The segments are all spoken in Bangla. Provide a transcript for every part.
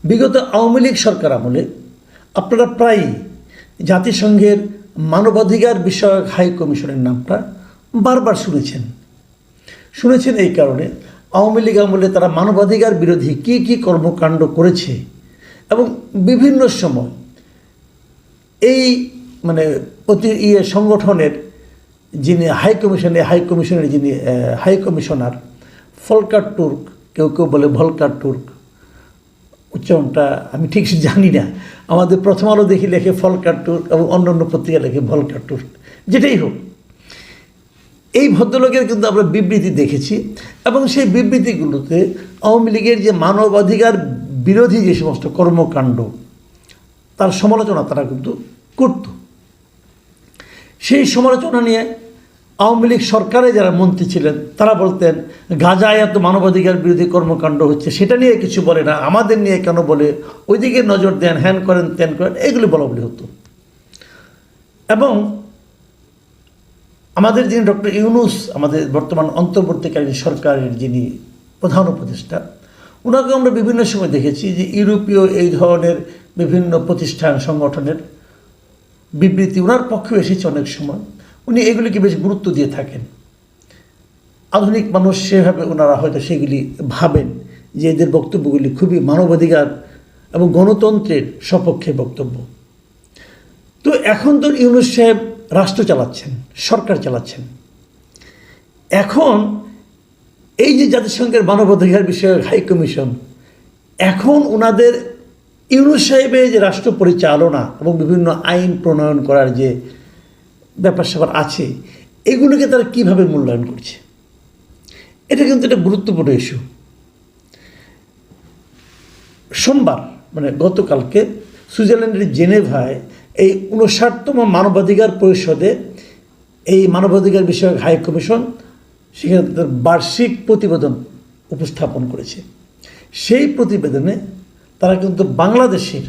বিগত আওয়ামী লীগ সরকার আমলে আপনারা প্রায়ই জাতিসংঘের মানবাধিকার বিষয়ক হাই কমিশনের নামটা বারবার শুনেছেন এই কারণে আওয়ামী লীগ আমলে তারা মানবাধিকার বিরোধী কী কর্মকাণ্ড করেছে এবং বিভিন্ন সময় এই সংগঠনের যিনি হাই কমিশনের যিনি হাই কমিশনার ফলকার তুর্ক, কেউ বলে ভলকার তুর্ক, উচ্চারণটা আমি ঠিক জানি না। আমাদের প্রথম আলো দেখি লেখে ফলকার তুর্ক এবং অন্যান্য পত্রিকা লেখে ভলকার তুর্ক, যেটাই হোক। এই ভদ্রলোকের কিন্তু আমরা বিবৃতি দেখেছি এবং সেই বিবৃতিগুলোতে আওয়ামী লীগের যে মানবাধিকার বিরোধী যে সমস্ত কর্মকাণ্ড তার সমালোচনা তারা কিন্তু করত। সেই সমালোচনা নিয়ে আওয়ামী লীগ সরকারে যারা মন্ত্রী ছিলেন তারা বলতেন গাজায় এত মানবাধিকার বিরোধী কর্মকাণ্ড হচ্ছে, সেটা নিয়ে কিছু বলে না, আমাদের নিয়ে কেন বলে, ওইদিকে নজর দেন, হ্যান করেন ত্যান করেন, এগুলি বলা হতো। এবং আমাদের যিনি ডক্টর ইউনূস, আমাদের বর্তমান অন্তর্বর্তীকালীন সরকারের যিনি প্রধান উপদেষ্টা, ওনাকে আমরা বিভিন্ন সময় দেখেছি যে ইউরোপীয় এই ধরনের বিভিন্ন প্রতিষ্ঠান সংগঠনের বিবৃতি ওনার পক্ষে এসেছে অনেক সময়। উনি এগুলিকে বেশ গুরুত্ব দিয়ে থাকেন। আধুনিক মানুষ সেভাবে ওনারা হয়তো সেগুলি ভাবেন যে এদের বক্তব্যগুলি খুবই মানবাধিকার এবং গণতন্ত্রের সপক্ষে বক্তব্য। তো এখন তো ইউনূস সাহেব রাষ্ট্র চালাচ্ছেন, সরকার চালাচ্ছেন। এখন এই যে জাতিসংঘের মানবাধিকার বিষয়ক হাই কমিশন, এখন ওনাদের ইউনূস সাহেবের যে রাষ্ট্র পরিচালনা এবং বিভিন্ন আইন প্রণয়ন করার যে ব্যাপার স্যাপার আছে, এগুলোকে তারা কীভাবে মূল্যায়ন করছে, এটা কিন্তু একটা গুরুত্বপূর্ণ ইস্যু। সোমবার গতকালকে সুইজারল্যান্ডের জেনেভায় এই 59তম মানবাধিকার পরিষদে এই মানবাধিকার বিষয়ক হাই কমিশন সেখানে তার বার্ষিক প্রতিবেদন উপস্থাপন করেছে। সেই প্রতিবেদনে তারা কিন্তু বাংলাদেশের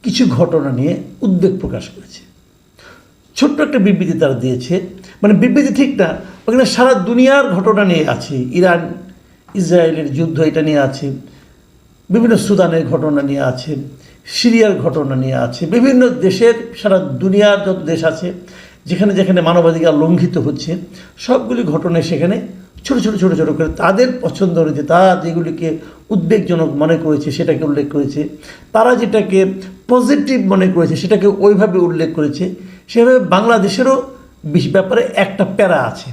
কিছু ঘটনা নিয়ে উদ্বেগ প্রকাশ করেছে। ছোট্ট একটা বিবৃতি তারা দিয়েছে, বিবৃতি ঠিক না, ওখানে সারা দুনিয়ার ঘটনা নিয়ে আছে, ইরান ইসরায়েলের যুদ্ধ এটা নিয়ে আছে, বিভিন্ন সুদানের ঘটনা নিয়ে আছে, সিরিয়ার ঘটনা নিয়ে আছে, বিভিন্ন দেশের সারা দুনিয়ার যত দেশ আছে যেখানে যেখানে মানবাধিকার লঙ্ঘিত হচ্ছে সবগুলি ঘটনায় সেখানে ছোট করে তাদের পছন্দ অনুযায়ী তারা যেগুলিকে উদ্বেগজনক মনে করেছে সেটাকে উল্লেখ করেছে, তারা যেটাকে পজিটিভ মনে করেছে সেটাকে ওইভাবে উল্লেখ করেছে। সেভাবে বাংলাদেশেরও ব্যাপারে একটা প্যারা আছে।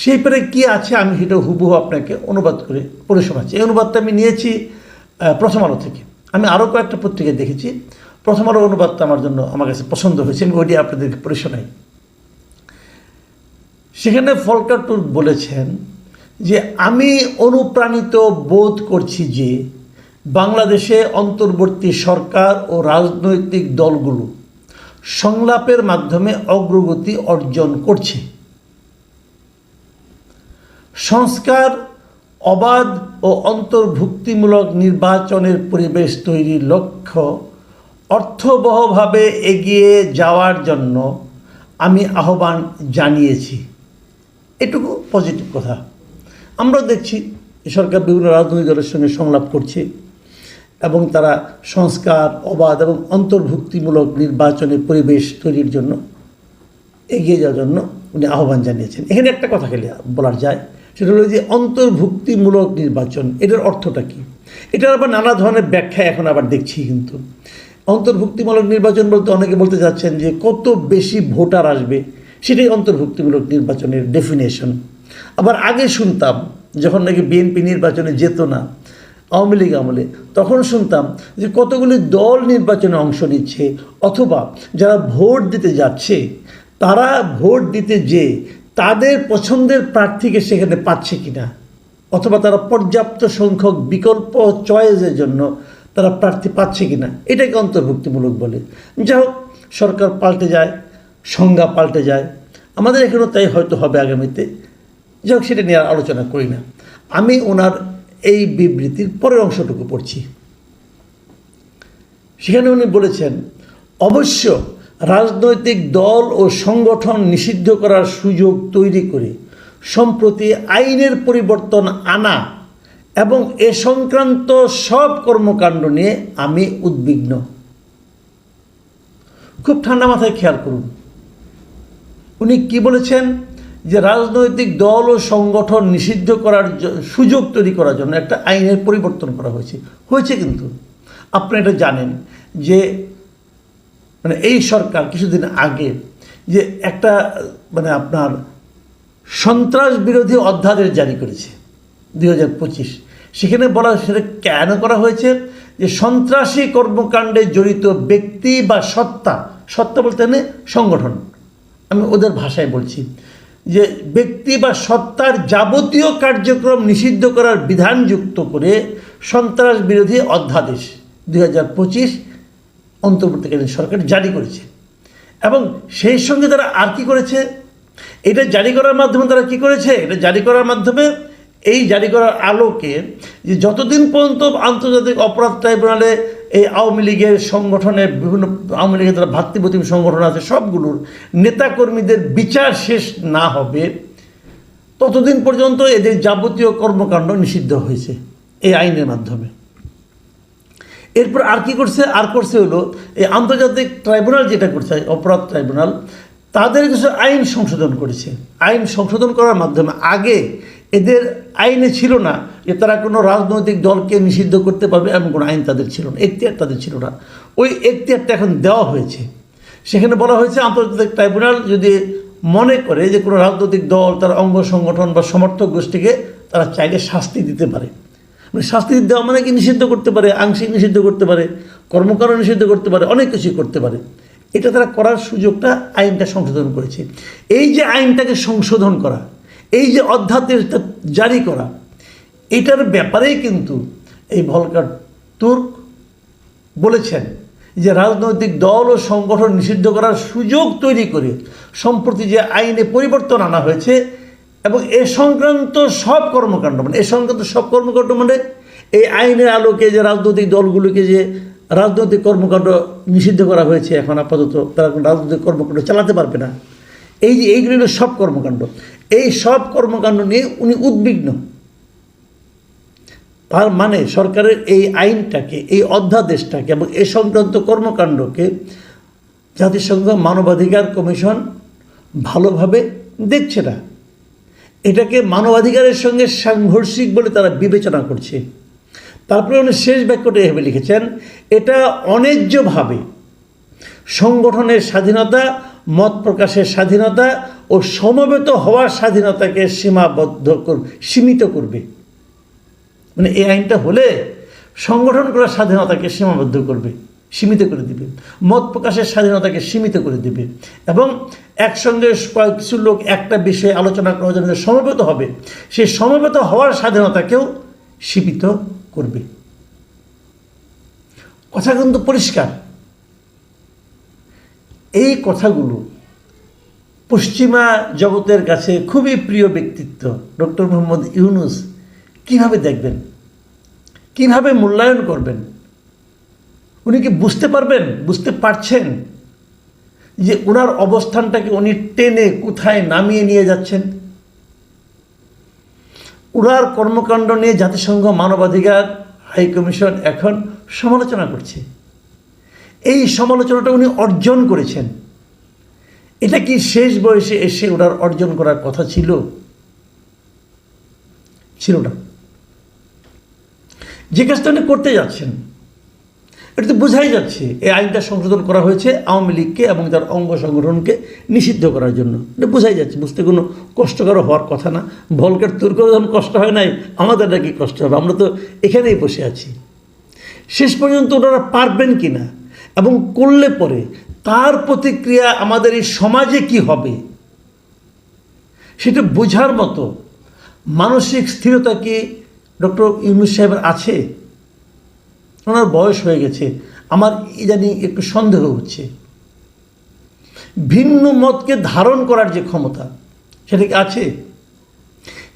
সেই প্যারায় কী আছে আমি সেটা হুবহু আপনাকে অনুবাদ করে পড়ে শোনাচ্ছি। এই অনুবাদটা আমি নিয়েছি প্রথম আলো থেকে। আমি আরও কয়েকটা পত্রিকায় দেখেছি, প্রথম আলো অনুবাদটা আমার কাছে পছন্দ হয়েছে, আমি ওইটি আপনাদেরকে পড়ে শোনাই। সেখানে ফলকার তুর্ক বলেছেন যে আমি অনুপ্রাণিত বোধ করছি যে বাংলাদেশে অন্তর্বর্তী সরকার ও রাজনৈতিক দলগুলো সংলাপের মাধ্যমে অগ্রগতি অর্জন করছে। সংস্কার, অবাধ ও অন্তর্ভুক্তিমূলক নির্বাচনের পরিবেশ তৈরির লক্ষ্য অর্থবহভাবে এগিয়ে যাওয়ার জন্য আমি আহ্বান জানিয়েছি। এটুকু পজিটিভ কথা। আমরা দেখছি সরকার বিভিন্ন রাজনৈতিক দলের সঙ্গে সংলাপ করছে এবং তারা সংস্কার, অবাধ এবং অন্তর্ভুক্তিমূলক নির্বাচনের পরিবেশ তৈরির জন্য এগিয়ে যাওয়ার জন্য উনি আহ্বান জানিয়েছেন। এখানে একটা কথা খেলে বলার যায়, সেটা হলো যে অন্তর্ভুক্তিমূলক নির্বাচন, এটার অর্থটা কী? এটার আবার নানা ধরনের ব্যাখ্যা এখন আবার দেখছি। কিন্তু অন্তর্ভুক্তিমূলক নির্বাচন বলতে অনেকে বলতে চাচ্ছেন যে কত বেশি ভোটার আসবে সেটাই অন্তর্ভুক্তিমূলক নির্বাচনের ডেফিনেশন। আবার আগে শুনতাম যখন নাকি বিএনপি নির্বাচনে যেত না আওয়ামী লীগ আমলে, তখন শুনতাম যে কতগুলি দল নির্বাচনে অংশ নিচ্ছে, অথবা যারা ভোট দিতে যাচ্ছে তারা ভোট দিতে যেয়ে তাদের পছন্দের প্রার্থীকে সেখানে পাচ্ছে কিনা, অথবা তারা পর্যাপ্ত সংখ্যক বিকল্প চয়েসের জন্য তারা প্রার্থী পাচ্ছে কিনা, এটাকে অন্তর্ভুক্তিমূলক বলে। যাই হোক, সরকার পাল্টে যায়, সংজ্ঞা পাল্টে যায়, আমাদের এখানেও তাই হয়তো হবে আগামীতে। যাই হোক, সেটা নিয়ে আর আলোচনা করি না। আমি ওনার এই বিবৃতির পরের অংশটুকু পড়ছি। সেখানে উনি বলেছেন, অবশ্য রাজনৈতিক দল ও সংগঠন নিষিদ্ধ করার সুযোগ তৈরি করে সম্প্রতি আইনের পরিবর্তন আনা এবং এ সংক্রান্ত সব কর্মকাণ্ড নিয়ে আমি উদ্বিগ্ন। খুব ঠান্ডা মাথায় খেয়াল করুন, উনি কি বলেছেন যে রাজনৈতিক দল ও সংগঠন নিষিদ্ধ করার সুযোগ তৈরি করার জন্য একটা আইনের পরিবর্তন করা হয়েছে। কিন্তু আপনি এটা জানেন যে মানে এই সরকার কিছুদিন আগে যে একটা মানে আপনার সন্ত্রাস বিরোধী অধ্যাদেশ জারি করেছে 2025। সেখানে বলা সেটা কেন করা হয়েছে যে সন্ত্রাসী কর্মকাণ্ডে জড়িত ব্যক্তি বা সত্তা বলতে মানে সংগঠন, আমি ওদের ভাষায় বলছি, যে ব্যক্তি বা সত্তার যাবতীয় কার্যক্রম নিষিদ্ধ করার বিধান যুক্ত করে সন্ত্রাস বিরোধী অধ্যাদেশ 2025 অন্তর্বর্তীকালীন সরকার জারি করেছে। এবং সেই সঙ্গে তারা আর কি করেছে, এটা জারি করার মাধ্যমে তারা কি করেছে, এটা জারি করার মাধ্যমে এই জারি করার আলোকে যে যতদিন পর্যন্ত আন্তর্জাতিক অপরাধ ট্রাইব্যুনালে এই আওয়ামী লীগের সংগঠনের বিভিন্ন আওয়ামী লীগের যারা ভাতৃপ্রতিম সংগঠন আছে সবগুলোর নেতাকর্মীদের বিচার শেষ না হবে ততদিন পর্যন্ত এদের যাবতীয় কর্মকাণ্ড নিষিদ্ধ হয়েছে এই আইনের মাধ্যমে। এরপর আর কি করছে, হলো এই আন্তর্জাতিক ট্রাইব্যুনাল যেটা করছে অপরাধ ট্রাইব্যুনাল, তাদের কিছু আইন সংশোধন করেছে। আইন সংশোধন করার মাধ্যমে আগে এদের আইনে ছিল না যে তারা কোনো রাজনৈতিক দলকে নিষিদ্ধ করতে পারবে, এমন কোনো আইন তাদের ছিল না, এখতিয়ার তাদের ছিল না। ওই এখতিয়ারটা এখন দেওয়া হয়েছে। সেখানে বলা হয়েছে আন্তর্জাতিক ট্রাইব্যুনাল যদি মনে করে যে কোনো রাজনৈতিক দল, তার অঙ্গ সংগঠন বা সমর্থক গোষ্ঠীকে তারা চাইলে শাস্তি দিতে পারে। মানে শাস্তি দেওয়া মানে কি নিষিদ্ধ করতে পারে, আংশিক নিষিদ্ধ করতে পারে, কর্মকাণ্ড নিষিদ্ধ করতে পারে, অনেক কিছুই করতে পারে। এটা তারা করার সুযোগটা আইনটা সংশোধন করেছে। এই যে আইনটাকে সংশোধন করা, এই যে অধ্যাদেশটা জারি করা, এটার ব্যাপারেই কিন্তু এই ভলকার তুর্ক বলেছেন যে রাজনৈতিক দল ও সংগঠন নিষিদ্ধ করার সুযোগ তৈরি করে সম্প্রতি যে আইনে পরিবর্তন আনা হয়েছে এবং এ সংক্রান্ত সব কর্মকাণ্ড মানে এই আইনের আলোকে যে রাজনৈতিক দলগুলোকে যে রাজনৈতিক কর্মকাণ্ড নিষিদ্ধ করা হয়েছে, এখন আপাতত তারা কোনো রাজনৈতিক কর্মকাণ্ড চালাতে পারবে না। এইগুলো সব কর্মকাণ্ড, এই সব কর্মকাণ্ড নিয়ে উনি উদ্বিগ্ন। তার মানে সরকারের এই আইনটাকে, এই অধ্যাদেশটাকে এবং এ সংক্রান্ত কর্মকাণ্ডকে জাতিসংঘ মানবাধিকার কমিশন ভালোভাবে দেখছে না। এটাকে মানবাধিকারের সঙ্গে সাংঘর্ষিক বলে তারা বিবেচনা করছে। তারপরে উনি শেষ বাক্যটা এভাবে লিখেছেন, এটা অন্যায্যভাবে সংগঠনের স্বাধীনতা, মত প্রকাশের স্বাধীনতা ও সমবেত হওয়ার স্বাধীনতাকে সীমিত করবে। মানে এই আইনটা হলে সংগঠন করার স্বাধীনতাকে সীমিত করে দিবে, মত প্রকাশের স্বাধীনতাকে সীমিত করে দিবে এবং একসঙ্গে কিছু লোক একটা বিষয়ে আলোচনা করার জন্য সমবেত হবে, সেই সমবেত হওয়ার স্বাধীনতাকেও সীমিত করবে। কথা কিন্তু পরিষ্কার। এই কথাগুলো পশ্চিমা জগতের কাছে খুবই প্রিয় ব্যক্তিত্ব ডক্টর মোহাম্মদ ইউনূস কিভাবে দেখবেন, কিভাবে মূল্যায়ন করবেন? উনি কি বুঝতে পারছেন যে ওনার অবস্থানটাকে উনি টেনে কোথায় নামিয়ে নিয়ে যাচ্ছেন? ওনার কর্মকাণ্ড নিয়ে জাতিসংঘ মানবাধিকার হাই কমিশন এখন সমালোচনা করছে। এই সমালোচনাটা উনি অর্জন করেছেন। এটা কি শেষ বয়সে এসে ওনার অর্জন করার কথা ছিল না। যে কাজটা উনি করতে যাচ্ছেন এটা তো বোঝাই যাচ্ছে এই আইনটা সংশোধন করা হয়েছে আওয়ামী লীগকে এবং তার অঙ্গ সংগঠনকে নিষিদ্ধ করার জন্য। এটা বোঝাই যাচ্ছে, বুঝতে কোনো কষ্টকর হওয়ার কথা না। ভলকার তুর্ক যখন কষ্ট হয় নাই, আমাদের নাকি কষ্ট হবে? আমরা তো এখানেই বসে আছি। শেষ পর্যন্ত ওনারা পারবেন কি না এবং করলে পরে তার প্রতিক্রিয়া আমাদের এই সমাজে কি হবে সেটা বোঝার মতো মানসিক স্থিরতা কি ডক্টর ইউনূস সাহেবের আছে? ওনার বয়স হয়ে গেছে, আমার ইদানিং একটু সন্দেহ হচ্ছে। ভিন্ন মতকে ধারণ করার যে ক্ষমতা সেটা কি আছে?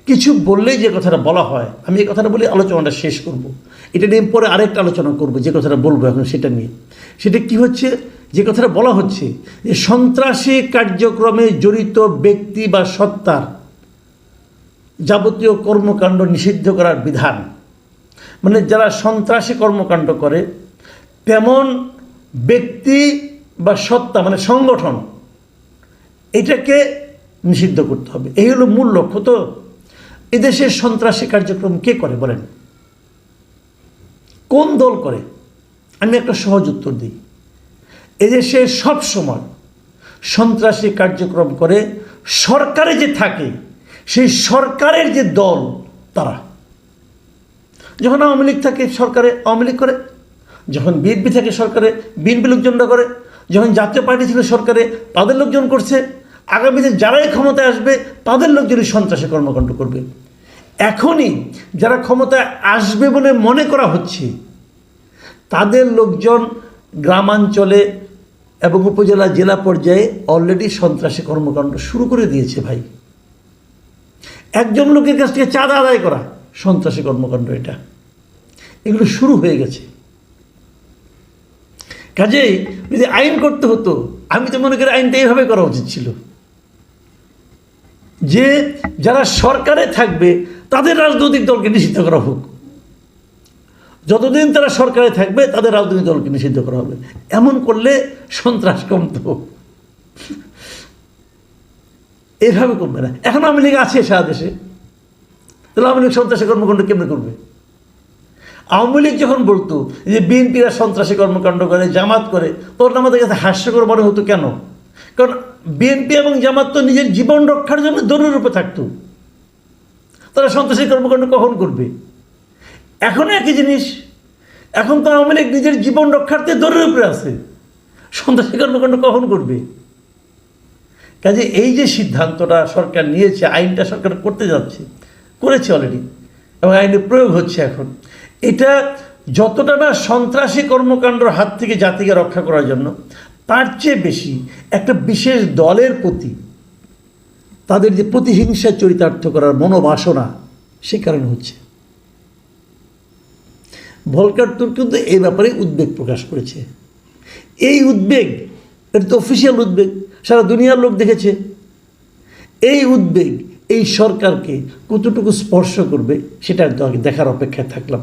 কিছু বললেই যে কথাটা বলা হয়, আমি এই কথাটা বলে আলোচনাটা শেষ করব। এটা নিয়ে পরে আরেকটা আলোচনা করব, যে কথাটা বলবো এখন সেটা নিয়ে। সেটা কি হচ্ছে, যে কথাটা বলা হচ্ছে যে সন্ত্রাসী কার্যক্রমে জড়িত ব্যক্তি বা সত্তার যাবতীয় কর্মকাণ্ড নিষিদ্ধ করার বিধান, মানে যারা সন্ত্রাসী কর্মকাণ্ড করে তেমন ব্যক্তি বা সত্তা মানে সংগঠন এটাকে নিষিদ্ধ করতে হবে। এই হলো মূল লক্ষ্য। তো এদেশের সন্ত্রাসী কার্যক্রম কে করে বলেন? কোন দল করে? আমি একটা সহজ উত্তর দিই। এদেশে সব সময় সন্ত্রাসী কার্যক্রম করে সরকারে যে থাকে সেই সরকারের যে দল তারা। যখন আওয়ামী লীগ থাকে সরকারে আওয়ামী লীগ করে, যখন বিএনপি থাকে সরকারে বিএনপি লোকজনরা করে, যখন জাতীয় পার্টি ছিল সরকারে তাদের লোকজন করছে, আগামীতে যারাই ক্ষমতায় আসবে তাদের লোকজনই সন্ত্রাসী কর্মকাণ্ড করবে। এখনই যারা ক্ষমতায় আসবে বলে মনে করা হচ্ছে তাদের লোকজন গ্রামাঞ্চলে এবং উপজেলা জেলা পর্যায়ে অলরেডি সন্ত্রাসী কর্মকাণ্ড শুরু করে দিয়েছে ভাই। একজন লোকের কাছ থেকে চাঁদা আদায় করা সন্ত্রাসী কর্মকাণ্ড, এটা এগুলো শুরু হয়ে গেছে। কাজেই যদি আইন করতে হতো, আমি তো মনে করি আইনটা এইভাবে করা উচিত ছিল যে যারা সরকারে থাকবে তাদের রাজনৈতিক দলকে নিষিদ্ধ করা হোক। যতদিন তারা সরকারে থাকবে তাদের রাজনৈতিক দলকে নিষিদ্ধ করা হবে। এমন করলে সন্ত্রাস কমত। এভাবে কমবে না। এখন আওয়ামী লীগ আছে সারা দেশে, তাহলে আওয়ামী লীগ সন্ত্রাসী কর্মকাণ্ড কেমনে করবে? আওয়ামী লীগ যখন বলতো যে বিএনপিরা সন্ত্রাসী কর্মকাণ্ড করে, জামাত করে, তখন আমাদের কাছে হাস্যকর মনে হতো। কেন? কারণ বিএনপি এবং জামাত তো নিজের জীবন রক্ষার জন্য দৌড়ের উপরে থাকতো, তারা সন্ত্রাসী কর্মকাণ্ড কখন করবে? এখন একই জিনিস। এখন তো আওয়ামী লীগ নিজের জীবন রক্ষার্থে দৌড়ের উপরে আছে, সন্ত্রাসী কর্মকাণ্ড কখন করবে? কাজে এই যে সিদ্ধান্তটা সরকার নিয়েছে, আইনটা সরকার করতে যাচ্ছে, করেছে অলরেডি এবং আইনের প্রয়োগ হচ্ছে এখন, এটা যতটা না সন্ত্রাসী কর্মকাণ্ডের হাত থেকে জাতিকে রক্ষা করার জন্য, তার চেয়ে বেশি একটা বিশেষ দলের প্রতি তাদের যে প্রতিহিংসা চরিতার্থ করার মনোবাসনা, সে কারণে হচ্ছে। ভলকার তুর্ক কিন্তু এই ব্যাপারে উদ্বেগ প্রকাশ করেছে। এই উদ্বেগ, এটা তো অফিসিয়াল উদ্বেগ, সারা দুনিয়ার লোক দেখেছে। এই উদ্বেগ এই সরকারকে কতটুকু স্পর্শ করবে সেটা দেখার অপেক্ষায় থাকলাম।